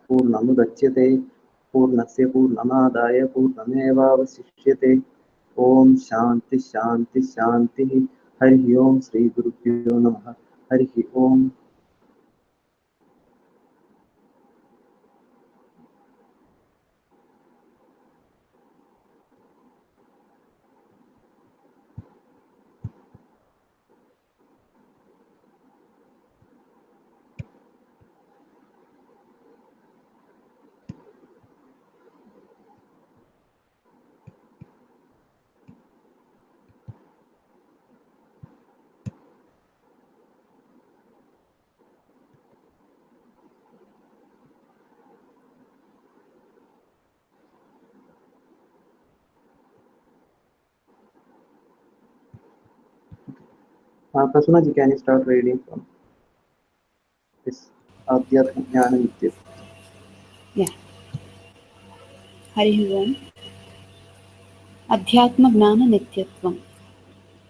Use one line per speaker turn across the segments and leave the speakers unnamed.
पूर्णमुदच्यते पूर्णस्य पूर्णमादाय पूर्णमेवावशिष्यते। ओम शांति शांति शांति। हरि ओम श्री गुरुभ्यो नमः। हरि ओम। Prasanna ji, can you start reading from this Adhyatma Jnana Nityatva?
Yeah. Hari Om. Adhyatma Gnana Nityatvam.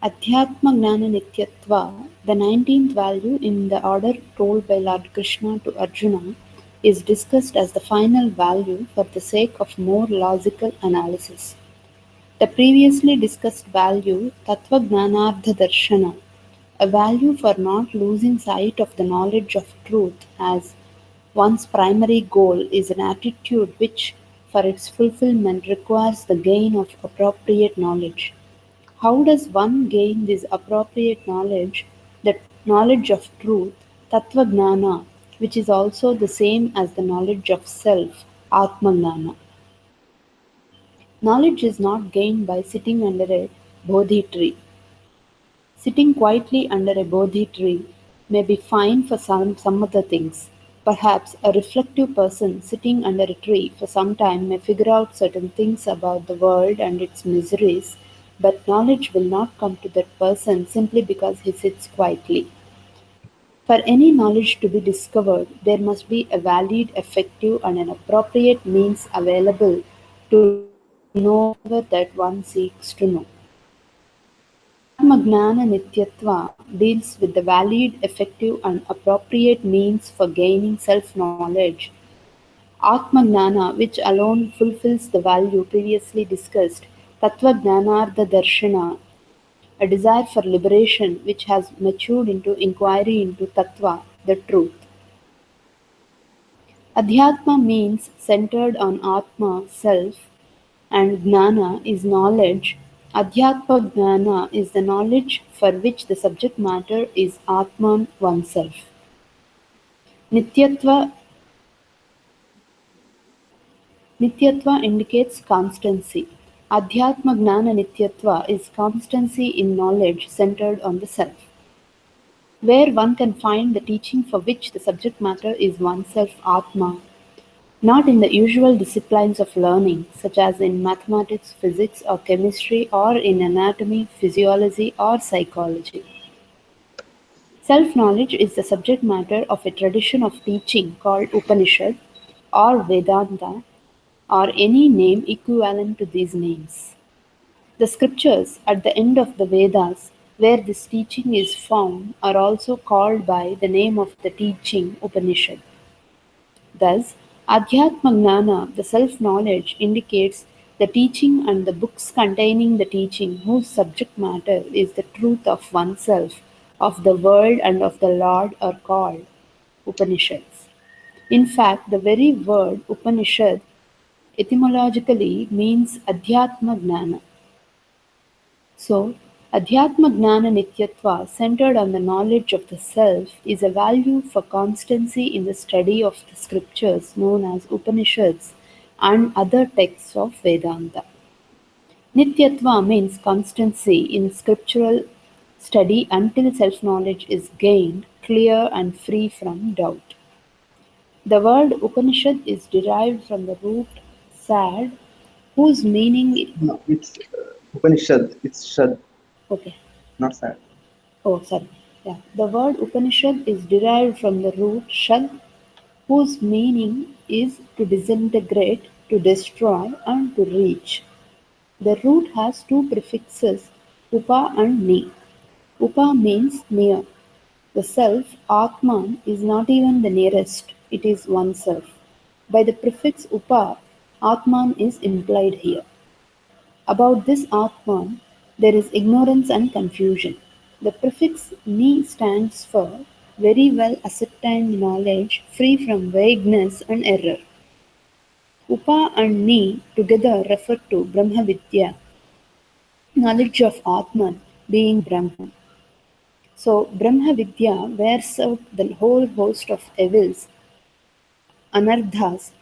Adhyatma Gnana Nityatva, the 19th value in the order told by Lord Krishna to Arjuna, is discussed as the final value for the sake of more logical analysis. The previously discussed value, Tattva Gnanardha Darshana, a value for not losing sight of the knowledge of truth as one's primary goal, is an attitude which, for its fulfillment, requires the gain of appropriate knowledge. How does one gain this appropriate knowledge, the knowledge of truth, Tattva Gnana, which is also the same as the knowledge of self, Atma Gnana? Knowledge is not gained by sitting under a Bodhi tree. Sitting quietly under a Bodhi tree may be fine for some other things. Perhaps a reflective person sitting under a tree for some time may figure out certain things about the world and its miseries, but knowledge will not come to that person simply because he sits quietly. For any knowledge to be discovered, there must be a valid, effective, and an appropriate means available to know whatever that one seeks to know. Adhyatma-gnana Nityatva deals with the valid, effective, and appropriate means for gaining self-knowledge. Atma-gnana, which alone fulfills the value previously discussed, Tattva-gnanardha Darshana, a desire for liberation which has matured into inquiry into Tattva, the truth. Adhyatma means centered on Atma, self, and Gnana is knowledge. Adhyatma Gnana is the knowledge for which the subject matter is Atman, oneself. Nityatva Nityatva indicates constancy. Adhyatma Gnana Nityatva is constancy in knowledge centered on the self. Where one can find the teaching for which the subject matter is oneself Atma, not in the usual disciplines of learning, such as in mathematics, physics, or chemistry, or in anatomy, physiology, or psychology. Self-knowledge is the subject matter of a tradition of teaching called Upanishad or Vedanta, or any name equivalent to these names. The scriptures at the end of the Vedas, where this teaching is found, are also called by the name of the teaching Upanishad. Thus, Adhyatma-gnana, the self-knowledge, indicates the teaching and the books containing the teaching whose subject matter is the truth of oneself, of the world and of the Lord are called Upanishads. In fact, the very word Upanishad etymologically means Adhyatma-gnana. So, Adhyatma-gnana Nityatva, centered on the knowledge of the self, is a value for constancy in the study of the scriptures known as Upanishads and other texts of Vedanta. Nityatva means constancy in scriptural study until self-knowledge is gained, clear and free from doubt. The word Upanishad is derived from the root sad, whose meaning...
No, it's Upanishad. It's Shad,
Okay.
not Sad.
Oh, sorry. Yeah. The word Upanishad is derived from the root shad, whose meaning is to disintegrate, to destroy, and to reach. The root has two prefixes, upa and ni. Upa means near. The self, Atman, is not even the nearest, it is oneself. By the prefix upa, Atman is implied here. About this Atman, there is ignorance and confusion. The prefix ni stands for very well ascertained knowledge free from vagueness and error. Upa and Ni together refer to Brahmavidya, knowledge of Atman being Brahman. So Brahmavidya wears out the whole host of evils, anarthas,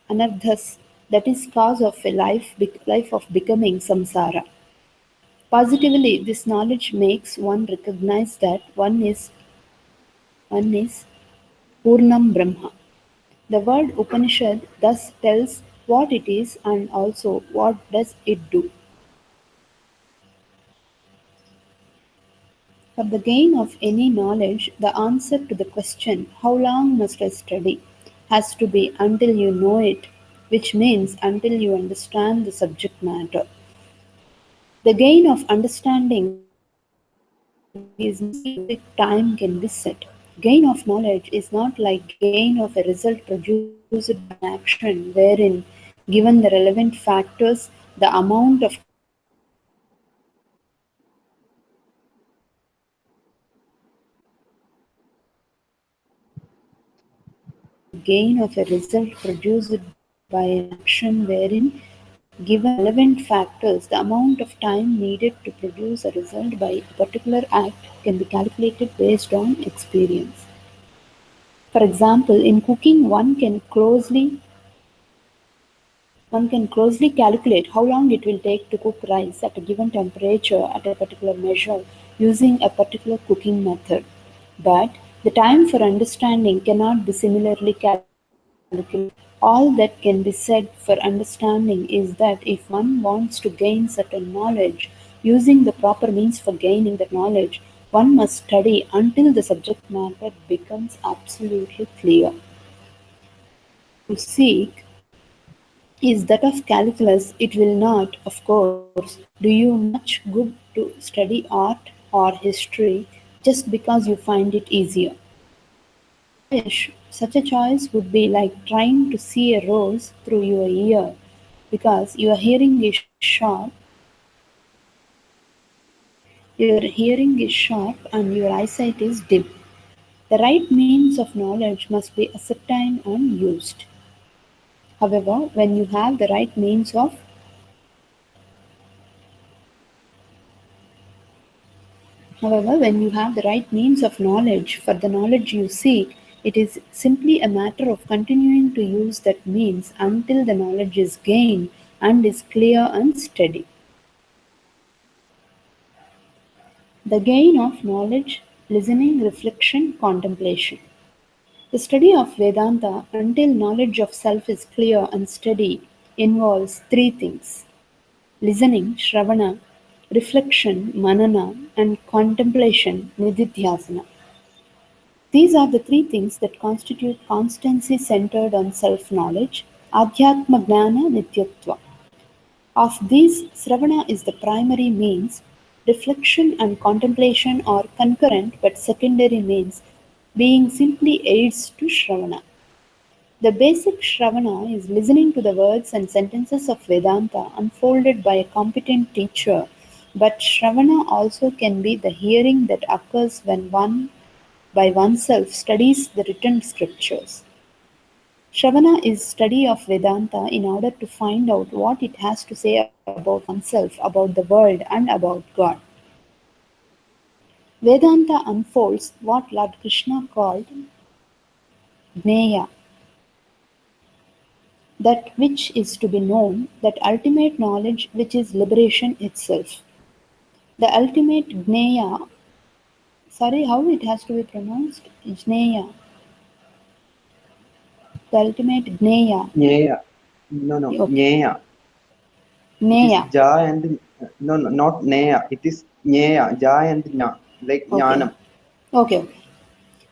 that is cause of a life of becoming samsara. Positively, this knowledge makes one recognize that one is Purnam Brahma. The word Upanishad thus tells what it is and also what does it do. For the gain of any knowledge, the answer to the question, how long must I study, has to be until you know it, which means until you understand the subject matter. The gain of understanding is not something a specific time can be set. Gain of knowledge is not like gain of a result produced by an action wherein, given the relevant factors, the amount of time needed to produce a result by a particular act can be calculated based on experience. The gain of a result produced by an action wherein, given the relevant factors, the amount of time needed to produce a result by a particular act can be calculated based on experience. For example, in cooking, one can closely calculate how long it will take to cook rice at a given temperature at a particular measure using a particular cooking method. But the time for understanding cannot be similarly calculated. All that can be said for understanding is that if one wants to gain certain knowledge, using the proper means for gaining that knowledge, one must study until the subject matter becomes absolutely clear. The knowledge you seek is that of calculus. It will not, of course, do you much good to study art or history just because you find it easier. Such a choice would be like trying to see a rose through your ear because your hearing is sharp and your eyesight is dim. The right means of knowledge must be ascertained and used. However, when you have the right means of However, when you have the right means of knowledge for the knowledge you seek, it is simply a matter of continuing to use that means until the knowledge is gained and is clear and steady. The gain of knowledge, listening, reflection, contemplation. The study of Vedanta until knowledge of self is clear and steady involves three things: listening, Shravana, reflection, Manana, and contemplation, Nididhyasana. These are the three things that constitute constancy centered on self-knowledge, Adhyatma Gnana Nityatva. Of these, Sravana is the primary means, reflection and contemplation are concurrent but secondary means, being simply aids to Shravana. The basic Shravana is listening to the words and sentences of Vedanta unfolded by a competent teacher, but Shravana also can be the hearing that occurs when one by oneself studies the written scriptures. Shravana is study of Vedanta in order to find out what it has to say about oneself, about the world, and about God. Vedanta unfolds what Lord Krishna called Jnaya, that which is to be known, that ultimate knowledge which is liberation itself. The ultimate Jnaya, sorry, how it has to be pronounced? Jnaya. The ultimate Jnaya.
Jnaya. No,
Okay.
Jnaya. It is
Jnaya.
Ja and no, not Naya. It is Jnaya, Ja and Jna, like
Okay.
Jnanam.
Okay.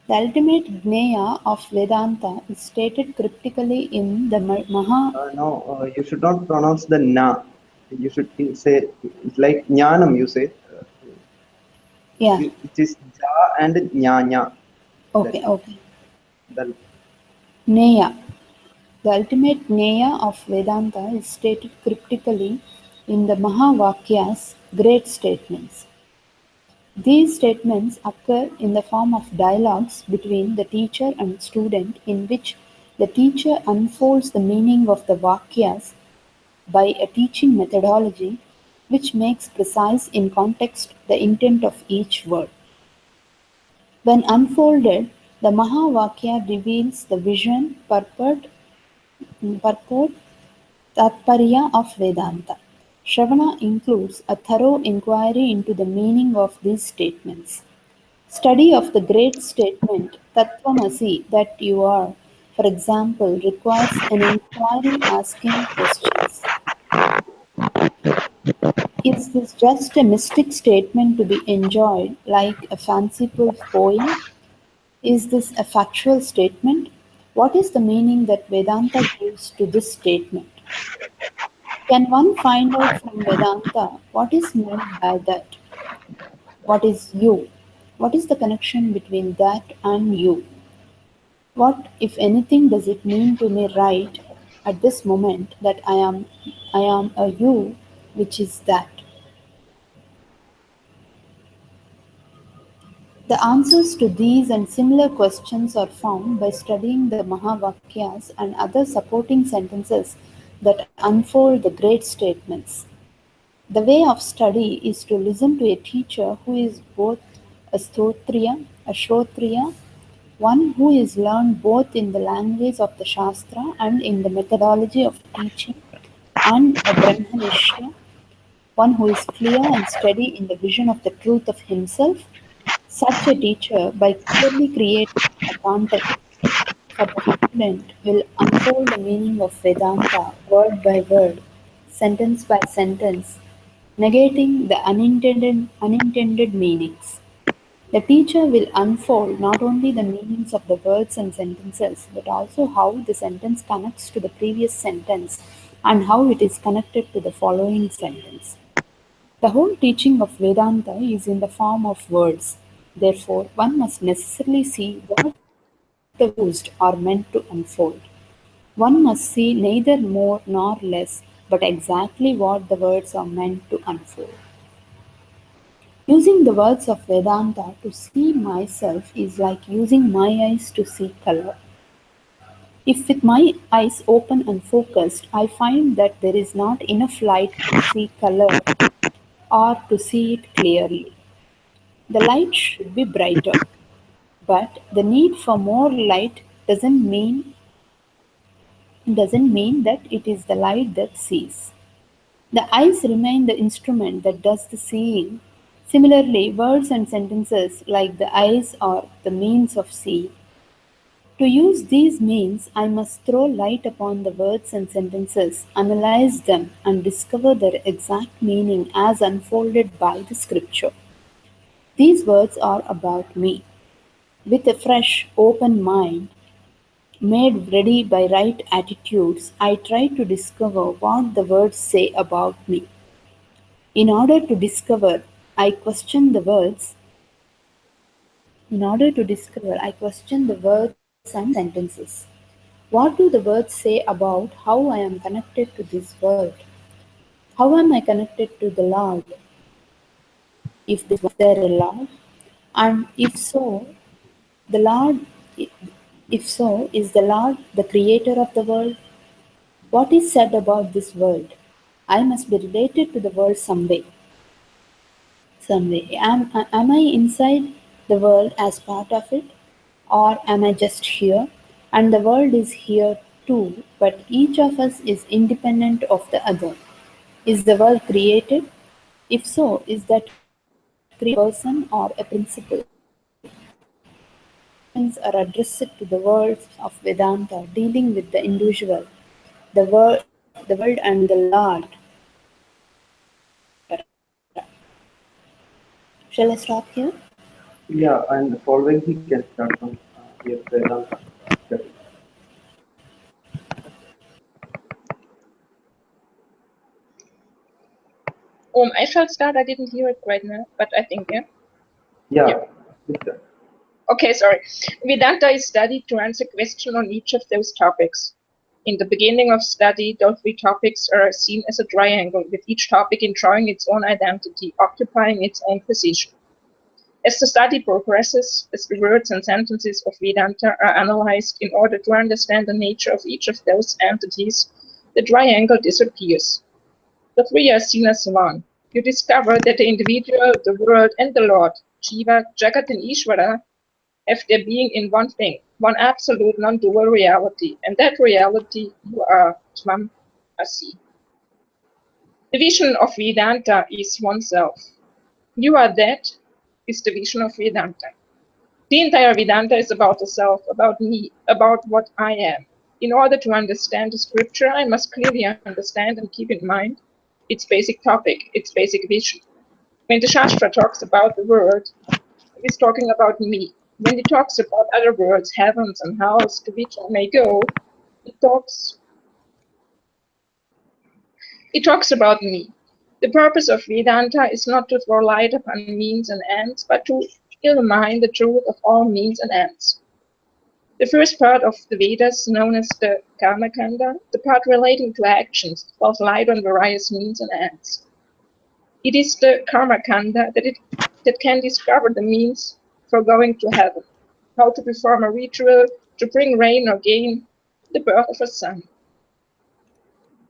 The ultimate Jnaya of Vedanta is stated cryptically in the Maha.
No, you should not pronounce the Na. You should say it's like Jnanam. You say
Yeah.
it is Ja and Jnanya. That
Okay. Okay.
the
Jnaya. The ultimate Jnana of Vedanta is stated cryptically in the Mahavakyas, great statements. These statements occur in the form of dialogues between the teacher and student in which the teacher unfolds the meaning of the Vakyas by a teaching methodology which makes precise in context the intent of each word. When unfolded, the Mahavakya reveals the vision, purport, Tatparya of Vedanta. Shravana includes a thorough inquiry into the meaning of these statements. Study of the great statement Tattvamasi, that you are, for example, requires an inquiry asking questions. Is this just a mystic statement to be enjoyed like a fanciful poem? Is this a factual statement? What is the meaning that Vedanta gives to this statement? Can one find out from Vedanta what is meant by that? What is you? What is the connection between that and you? What, if anything, does it mean to me right at this moment that I am a you, which is that? The answers to these and similar questions are found by studying the Mahavakyas and other supporting sentences that unfold the great statements. The way of study is to listen to a teacher who is both a Shrotriya, one who is learned both in the language of the Shastra and in the methodology of teaching, and a Brahmanishya, one who is clear and steady in the vision of the truth of himself. Such a teacher, by clearly creating a context for the student, will unfold the meaning of Vedanta word by word, sentence by sentence, negating the unintended meanings. The teacher will unfold not only the meanings of the words and sentences, but also how the sentence connects to the previous sentence and how it is connected to the following sentence. The whole teaching of Vedanta is in the form of words. Therefore, one must necessarily see what the words used are meant to unfold. One must see neither more nor less, but exactly what the words are meant to unfold. Using the words of Vedanta to see myself is like using my eyes to see color. If with my eyes open and focused, I find that there is not enough light to see color or to see it clearly. The light should be brighter, but the need for more light doesn't mean that it is the light that sees. The eyes remain the instrument that does the seeing. Similarly, words and sentences, like the eyes, are the means of seeing. To use these means, I must throw light upon the words and sentences, analyze them, and discover their exact meaning as unfolded by the scripture. These words are about me. With a fresh, open mind, made ready by right attitudes, I try to discover what the words say about me. In order to discover, I question the words. In order to discover, I question the words and sentences. What do the words say about how I am connected to this world? How am I connected to the Lord? If there a Lord, and the Lord, if so, is the Lord the creator of the world? What is said about this world? I must be related to the world some way. Am I inside the world as part of it? Or am I just here? And the world is here too, but each of us is independent of the other. Is the world created? If so, is that creation a person or a principle? Questions are addressed to the words of Vedanta dealing with the individual, the world and the Lord. Shall I stop here?
Yeah, and following he can start from here Vedanta study.
I shall start. I didn't hear it right now, but I think, yeah.
Yeah, with that.
Okay, sorry. Vedanta is studied to answer questions on each of those topics. In the beginning of study, those three topics are seen as a triangle, with each topic enjoying its own identity, occupying its own position. As the study progresses, as the words and sentences of Vedanta are analyzed in order to understand the nature of each of those entities, the triangle disappears. The three are seen as one. You discover that the individual, the world, and the Lord, Jiva, Jagat, and Ishvara, have their being in one thing, one absolute non-dual reality, and that reality you are, Tvam Asi. The vision of Vedanta is oneself. You are that is the vision of Vedanta. The entire Vedanta is about the self, about me, about what I am. In order to understand the scripture, I must clearly understand and keep in mind its basic topic, its basic vision. When the Shastra talks about the world, it is talking about me. When it talks about other worlds, heavens and hells to which I may go, it talks about me. The purpose of Vedanta is not to throw light upon means and ends, but to illumine the truth of all means and ends. The first part of the Vedas, known as the Karmakanda, the part relating to actions, throws light on various means and ends. It is the Karmakanda that can discover the means for going to heaven, how to perform a ritual to bring rain or gain the birth of a son.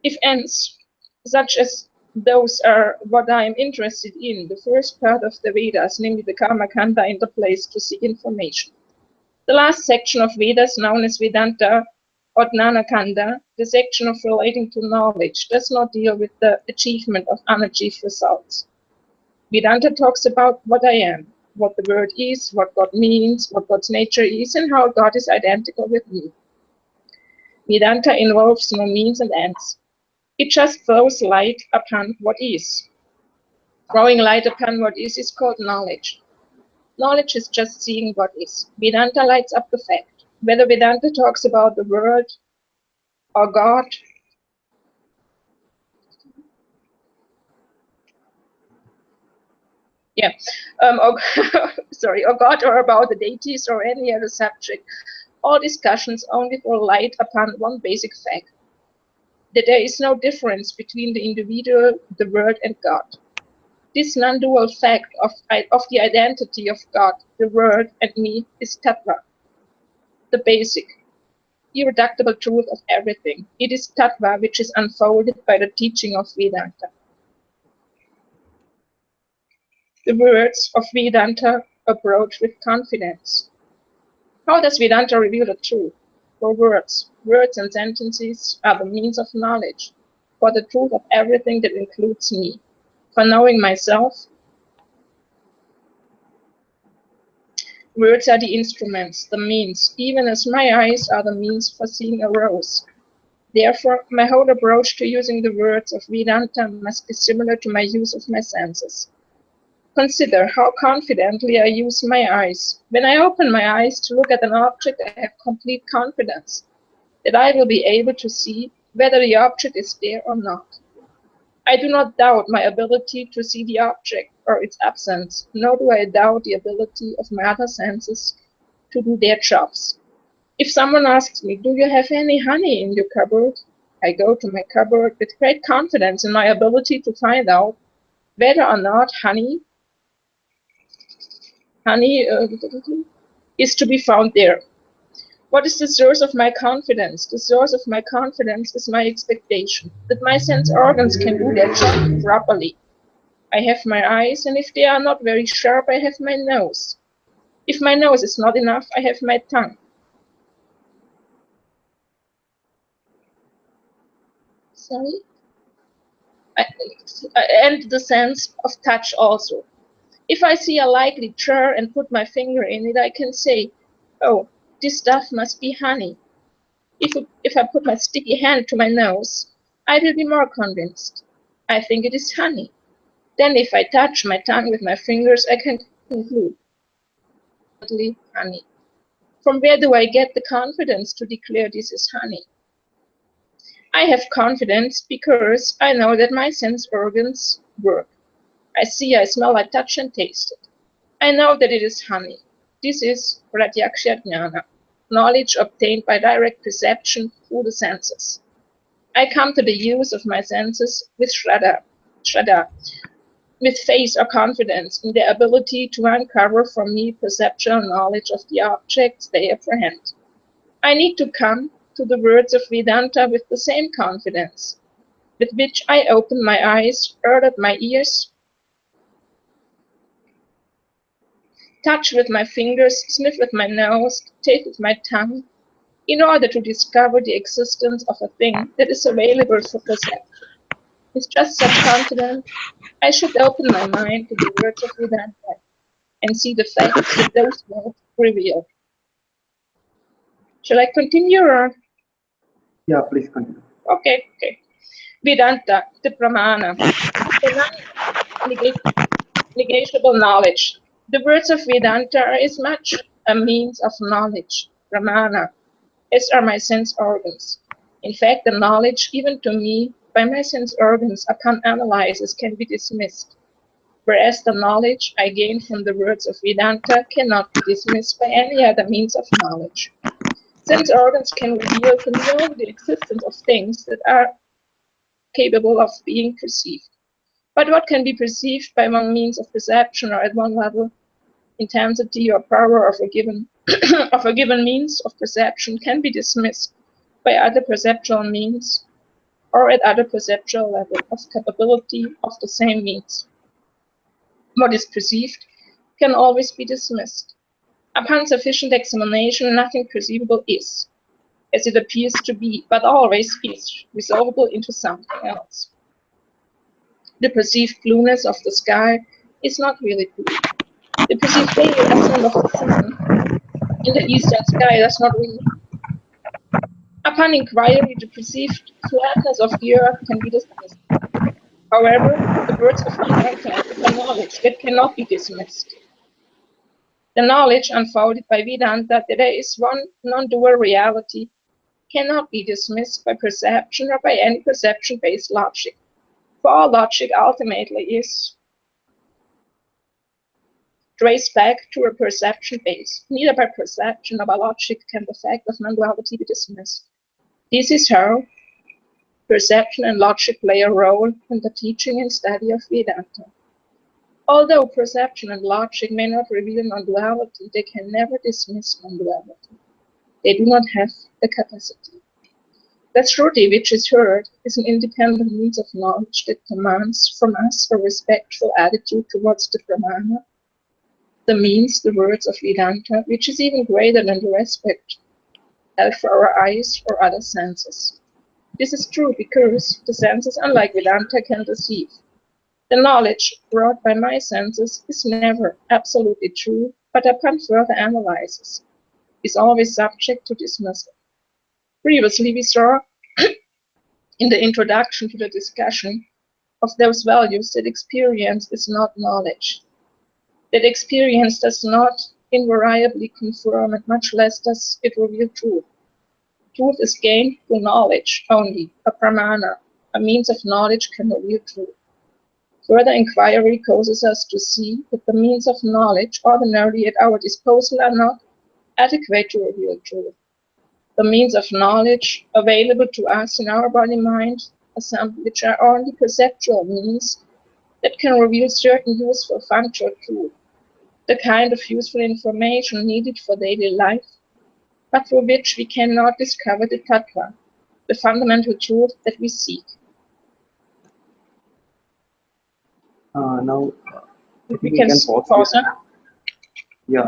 If ends such as those are what I am interested in, the first part of the Vedas, namely the Karmakanda, in the place to seek information. The last section of Vedas, known as Vedanta or Jnanakanda, the section of relating to knowledge, does not deal with the achievement of unachieved results. Vedanta talks about what I am, what the word is, what God means, what God's nature is, and how God is identical with me. Vedanta involves no means and ends. It just throws light upon what is. Throwing light upon what is called knowledge. Knowledge is just seeing what is. Vedanta lights up the fact. Whether Vedanta talks about the world or God, or God, or about the deities or any other subject, all discussions only throw light upon one basic fact, that there is no difference between the individual, the world, and God. This non-dual fact of the identity of God, the world, and me is Tattva, the basic, irreducible truth of everything. It is Tattva which is unfolded by the teaching of Vedanta. The words of Vedanta approach with confidence. How does Vedanta reveal the truth? For words and sentences are the means of knowledge, for the truth of everything that includes me. For knowing myself, words are the instruments, the means, even as my eyes are the means for seeing a rose. Therefore, my whole approach to using the words of Vedanta must be similar to my use of my senses. Consider how confidently I use my eyes. When I open my eyes to look at an object, I have complete confidence that I will be able to see whether the object is there or not. I do not doubt my ability to see the object or its absence, nor do I doubt the ability of my other senses to do their jobs. If someone asks me, do you have any honey in your cupboard? I go to my cupboard with great confidence in my ability to find out whether or not honey is to be found there. What is the source of my confidence? The source of my confidence is my expectation that my sense organs can do their job properly. I have my eyes, and if they are not very sharp, I have my nose. If my nose is not enough, I have my tongue. And the sense of touch also. If I see a likely jar and put my finger in it, I can say, oh, this stuff must be honey. If I put my sticky hand to my nose, I will be more convinced. I think it is honey. Then if I touch my tongue with my fingers, I can conclude, honey. From where do I get the confidence to declare this is honey? I have confidence because I know that my sense organs work. I see, I smell, I touch, and taste it. I know that it is honey. This is Pratyaksha Jnana. knowledge obtained by direct perception through the senses. I come to the use of my senses with Shraddha, with faith or confidence in their ability to uncover for me perceptual knowledge of the objects they apprehend. I need to come to the words of Vedanta with the same confidence, with which I open my eyes, alert my ears, touch with my fingers, sniff with my nose, taste with my tongue, in order to discover the existence of a thing that is available for perception. With just such confidence, I should open my mind to the words of Vedanta and see the facts that those words reveal. Shall I continue or?
Yeah, please continue.
Okay. Vedanta, the Pramana, the non-negatable knowledge. The words of Vedanta are as much a means of knowledge, Pramana, as are my sense organs. In fact, the knowledge given to me by my sense organs upon analysis can be dismissed, whereas the knowledge I gain from the words of Vedanta cannot be dismissed by any other means of knowledge. Sense organs can reveal to me only the existence of things that are capable of being perceived. But what can be perceived by one means of perception or at one level, intensity or power of a given of a given means of perception can be dismissed by other perceptual means or at other perceptual level of capability of the same means. What is perceived can always be dismissed. Upon sufficient examination, nothing perceivable is, as it appears to be, but always is, resolvable into something else. The perceived blueness of the sky is not really blue. The perceived radiation of the sun in the eastern sky does not really. Upon inquiry, the perceived flatness of the earth can be dismissed. However, the words of Vedanta is a knowledge that cannot be dismissed. The knowledge unfolded by Vedanta that there is one non-dual reality cannot be dismissed by perception or by any perception-based logic. For all logic ultimately is traced back to a perception base. Neither by perception nor by logic can the fact of non-duality be dismissed. This is how perception and logic play a role in the teaching and study of Vedanta. Although perception and logic may not reveal non-duality, they can never dismiss non-duality. They do not have the capacity. The Shruti, which is heard, is an independent means of knowledge that commands from us a respectful attitude towards the Pramana, the means, the words of Vedanta, which is even greater than the respect held for our eyes or other senses. This is true because the senses, unlike Vedanta, can deceive. The knowledge brought by my senses is never absolutely true, but upon further analysis is always subject to dismissal. Previously, we saw in the introduction to the discussion of those values that experience is not knowledge, that experience does not invariably confirm and much less does it reveal truth. Truth is gained through knowledge only, a pramana, a means of knowledge can reveal truth. Further inquiry causes us to see that the means of knowledge ordinarily at our disposal are not adequate to reveal truth. The means of knowledge available to us in our body-mind assembly, which are only perceptual means that can reveal certain useful functional truth, the kind of useful information needed for daily life, but through which we cannot discover the tattva, the fundamental truth that we seek.
Now, I think
We
we
can
can pause
huh?
Yeah.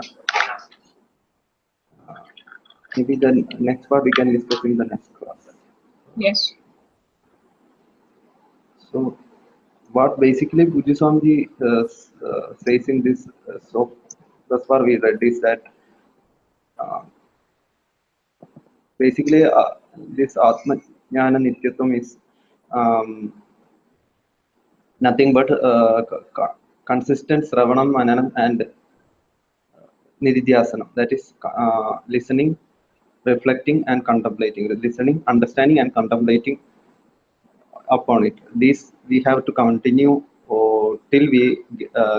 Maybe the next part we can discuss in the next class.
Yes.
So, what basically Puji Swamiji says in this, so thus far we read is that basically this Atma Jnana Nityatvam is nothing but consistent Sravanam, Mananam, and Nididhyasanam. That is listening, reflecting, and contemplating. Listening, understanding, and contemplating upon it. This we have to continue till we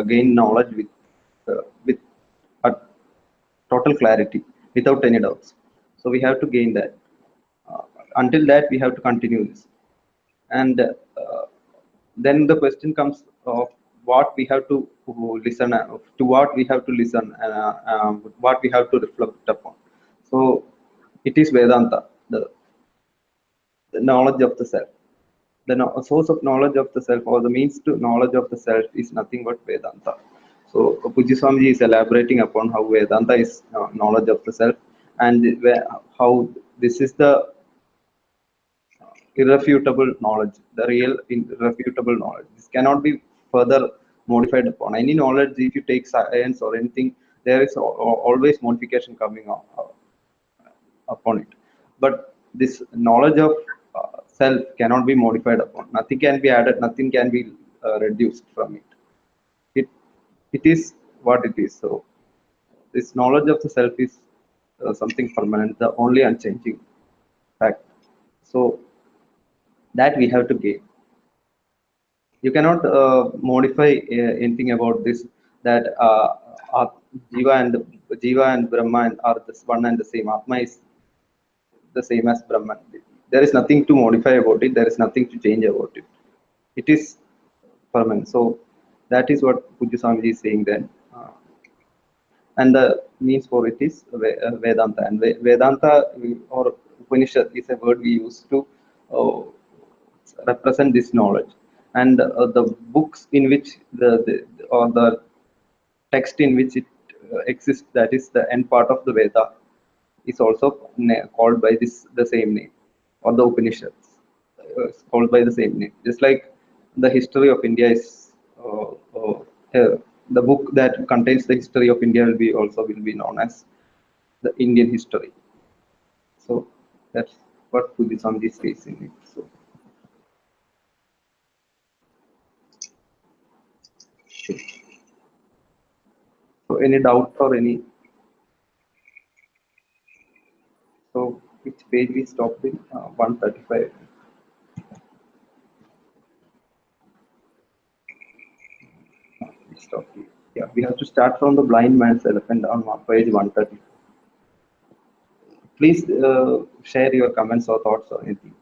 gain knowledge with total clarity, without any doubts. So we have to gain that. Until that, we have to continue this. And then the question comes of what we have to listen, to what we have to listen, what we have to reflect upon. So it is Vedanta, the knowledge of the self. The source of knowledge of the self, or the means to knowledge of the self, is nothing but Vedanta. So Pujya Swamiji is elaborating upon how Vedanta is knowledge of the self, and how this is the irrefutable knowledge, the real irrefutable knowledge. This cannot be further modified upon. Any knowledge, if you take science or anything, there is always modification coming upon it. But this knowledge of self cannot be modified upon. Nothing can be added, nothing can be reduced from it. It is what it is. So this knowledge of the self is something permanent, the only unchanging fact. So that we have to gain. You cannot modify anything about this, that Jiva and Brahman are the one and the same. Atma is the same as Brahman. There is nothing to modify about it. There is nothing to change about it. It is permanent. So that is what Pujya Swamiji is saying then. And the means for it is Vedanta. And Vedanta or Upanishad is a word we use to represent this knowledge. And the books in which or the text in which it exists, that is the end part of the Veda, is also called by the same name, or the Upanishads is called by the same name. Just like the history of India is the book that contains the history of India will be known as the Indian history. So that's what Pujya Swamiji says in it. So any doubt or any? So which page we stopped in? 135. Stop here. Yeah, we have to start from the blind man's elephant on page 130. Please share your comments or thoughts or anything.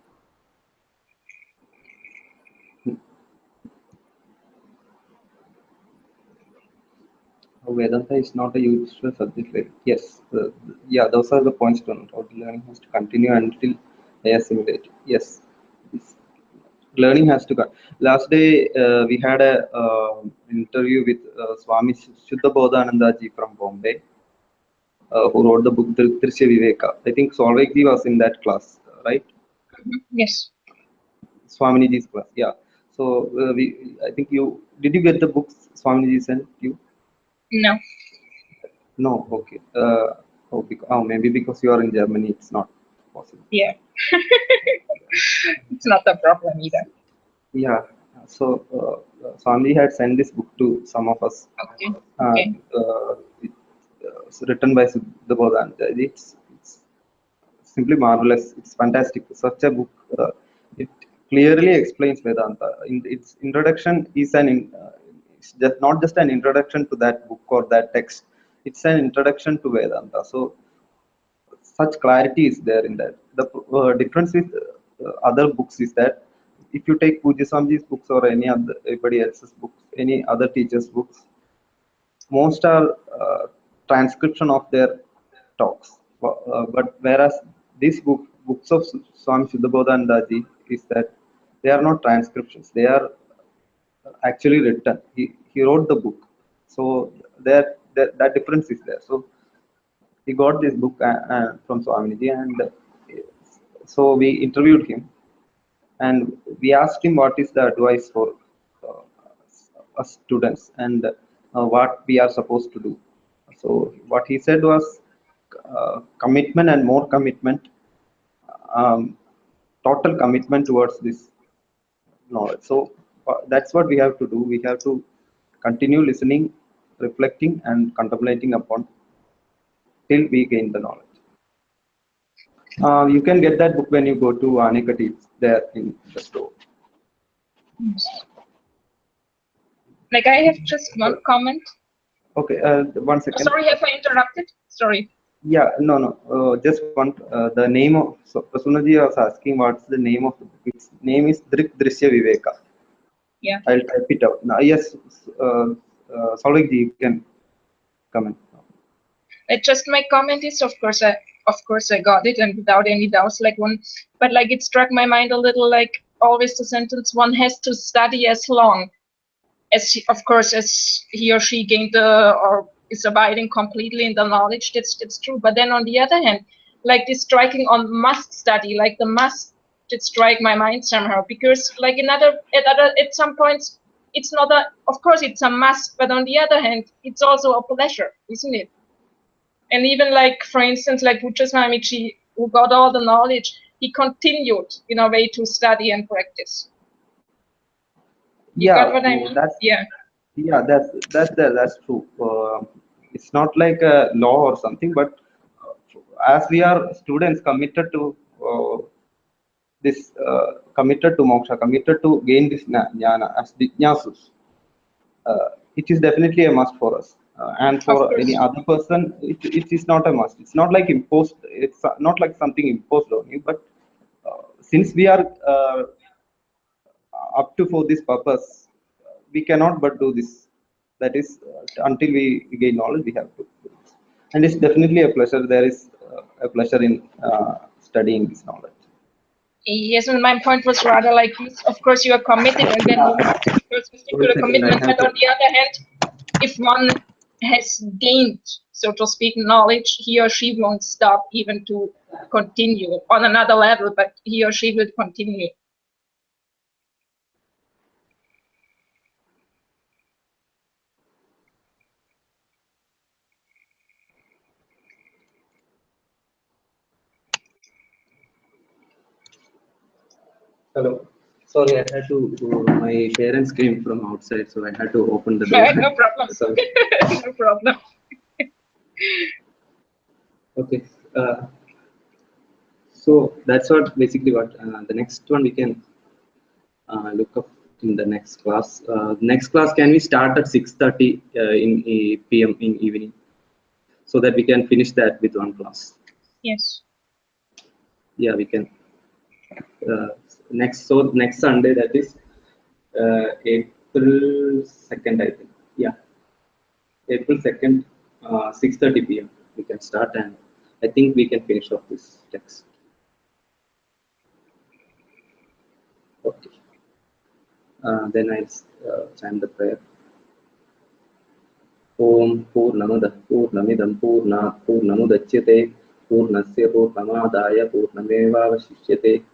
Vedanta is not a useful subject. Yes, yeah, those are the points to note. How the learning has to continue until they assimilate. Yes, learning has to go. Last day we had a interview with Swami Shuddhabodhananda ji from Bombay, who wrote the book Drishya Viveka. I think Solveig was in that class, right?
Yes.
Swaminiji's class, yeah. So I think did you get the books Swaminiji sent you?
No.
No, okay. Maybe because you are in Germany, it's not possible.
Yeah. It's not a problem either.
Yeah. So Swamiji had sent this book to some of us.
Okay. Okay.
It's written by Shuddhabodhananda. It's simply marvelous. It's fantastic. Such a book. It clearly explains Vedanta. Its introduction is it's just not just an introduction to that book or that text. It's an introduction to Vedanta. So such clarity is there in that. The difference with other books is that if you take Pujya Swamiji's books or anybody else's books, any other teacher's books, most are transcription of their talks. But whereas these books of Swami Shuddhabodhananda ji is that they are not transcriptions. They are actually written. He wrote the book. So that difference is there. So he got this book from Swamiji, and so we interviewed him, and we asked him what is the advice for us students, and what we are supposed to do. So what he said was commitment and more commitment, total commitment towards this knowledge. So that's what we have to do. We have to continue listening, reflecting, and contemplating upon till we gain the knowledge. You can get that book when you go to Anekati. It's there in the store.
Like, I have just one comment.
Okay, 1 second.
Sorry, have I interrupted? Sorry.
Yeah, no. Just one. The name of Prasunaji was asking what's the name of the book. Its name is Drik Drishya Viveka.
Yeah.
I'll type it out. Now, yes, Saurabhji, you can comment.
It just my comment is, of course I got it, and without any doubts, like but like it struck my mind a little, like always the sentence, one has to study as long as of course as he or she gained or is abiding completely in the knowledge. That's true. But then on the other hand, like this striking on must study, like the must did strike my mind somehow, because like at some points it's not of course it's a must, but on the other hand it's also a pleasure, isn't it? And even like, for instance, like Buddha Swamiji, who got all the knowledge, he continued in a way to study and practice. You got what I mean?
That's true. It's not like a law or something, but as we are students committed to moksha, committed to gain this jnana as jnanasus, it is definitely a must for us. And for any other person, it is not a must. It's not like imposed. It's not like something imposed on you. But since we are up to for this purpose, we cannot but do this. That is, until we gain knowledge, we have to do this. And it's definitely a pleasure. There is a pleasure in studying this knowledge.
Yes, and my point was rather like this. Of course, you are committed, and then you have to particular commitment. But on the other hand, if one has gained, so to speak, knowledge, he or she won't stop even to continue on another level, but he or she will continue.
Hello. Sorry, I had to. My parents came from outside, so I had to open the door.
No problem. No problem.
Okay. So that's what basically what the next one we can look up in the next class. Next class can we start at 6:30 in PM in evening, so that we can finish that with one class.
Yes.
Yeah, we can. Next Sunday, that is April 2nd, I think. Yeah, April 2nd, 6:30 PM. We can start, and I think we can finish off this text. Okay. Then I'll chant the prayer. Om Purnamadah Purnamidam Purnat Purnamudachyate Purnasya Purnamadaya Purnamevavashishyate.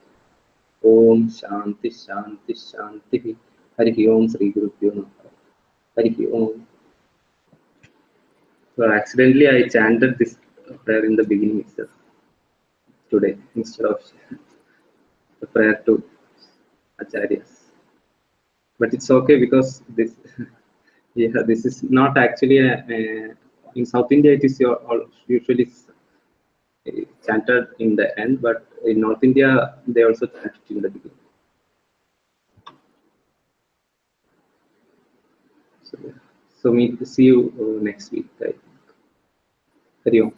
Om Shanti Shanti Shanti. Hari Om Sri Gurubhyo Namaha. Hari Om. So accidentally I chanted this prayer in the beginning itself today instead of the prayer to Acharyas. But it's okay because this, yeah, this is not actually in South India. It is usually chanted in the end, but in North India they also chant it in the beginning. So we see you next week. I think. Hari Om.